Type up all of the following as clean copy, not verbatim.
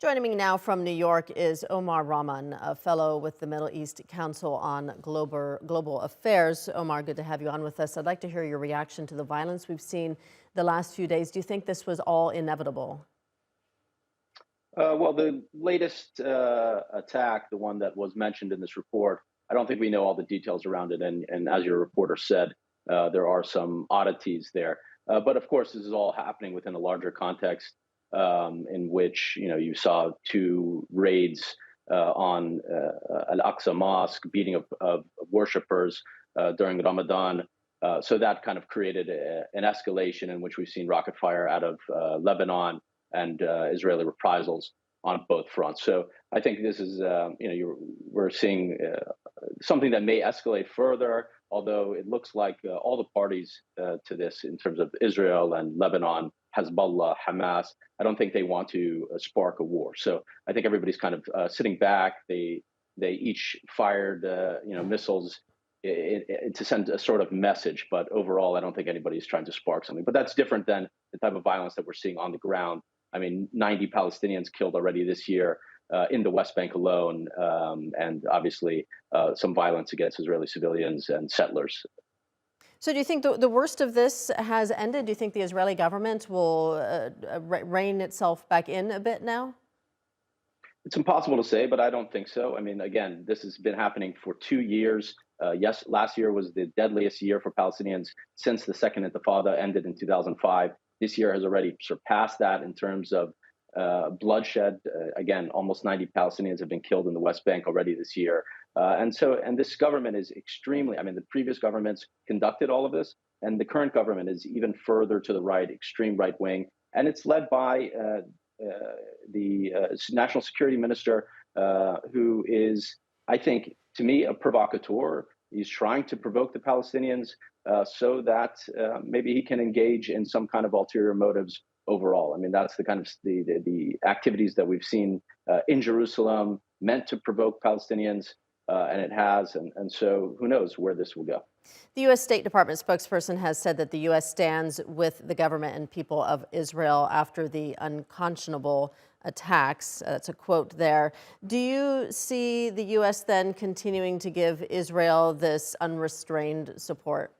Joining me now from New York is Omar Rahman, a fellow with the Middle East Council on Global Affairs. Omar, good to have you on with us. I'd like to hear your reaction to the violence we've seen the last few days. Do you think this was all inevitable? Well, the latest attack, the one that was mentioned in this report, I don't think we know all the details around it. And as your reporter said, there are some oddities there. But of course, this is all happening within a larger context in which you saw two raids on Al Aqsa Mosque, beating of worshippers during Ramadan. So that kind of created an escalation in which we've seen rocket fire out of Lebanon and Israeli reprisals on both fronts. So I think this is, we're seeing something that may escalate further, although it looks like all the parties to this, in terms of Israel and Lebanon, Hezbollah, Hamas, I don't think they want to spark a war. So I think everybody's kind of sitting back. They each fired, missiles to send a sort of message, but overall, I don't think anybody's trying to spark something. But that's different than the type of violence that we're seeing on the ground. I mean, 90 Palestinians killed already this year in the West Bank alone, and obviously some violence against Israeli civilians and settlers. So do you think the worst of this has ended? Do you think the Israeli government will rein itself back in a bit now? It's impossible to say, but I don't think so. I mean, again, this has been happening for 2 years. Yes, last year was the deadliest year for Palestinians since the Second Intifada ended in 2005. This year has already surpassed that in terms of bloodshed. Again, almost 90 Palestinians have been killed in the West Bank already this year. And this government is extremely, I mean, the previous governments conducted all of this, and the current government is even further to the right, extreme right wing. And it's led by the national security minister, who is, I think, to me, a provocateur. He's trying to provoke the Palestinians so that maybe he can engage in some kind of ulterior motives overall. I mean, that's the kind of the activities that we've seen in Jerusalem, meant to provoke Palestinians, and it has. And so who knows where this will go. The U.S. State Department spokesperson has said that the U.S. stands with the government and people of Israel after the unconscionable attacks. That's a quote there. Do you see the U.S. then continuing to give Israel this unrestrained support?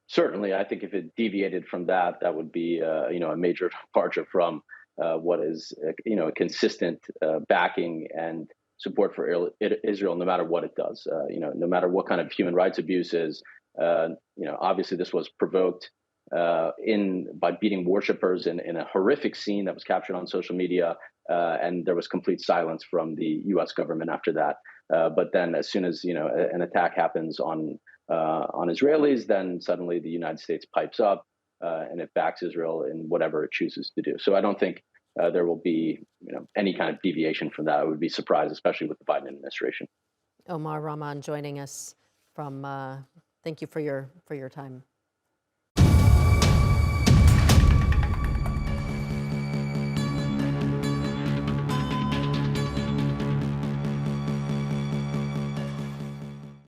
Certainly, I think if it deviated from that, that would be a major departure from what is a consistent backing and support for Israel, no matter what it does. No matter what kind of human rights abuses. Obviously, this was provoked by beating worshippers in a horrific scene that was captured on social media, and there was complete silence from the U.S. government after that. But then, as soon as an attack happens on Israelis, then suddenly the United States pipes up and it backs Israel in whatever it chooses to do. So I don't think there will be any kind of deviation from that. I would be surprised, especially with the Biden administration. Omar Rahman joining us from. Thank you for your time.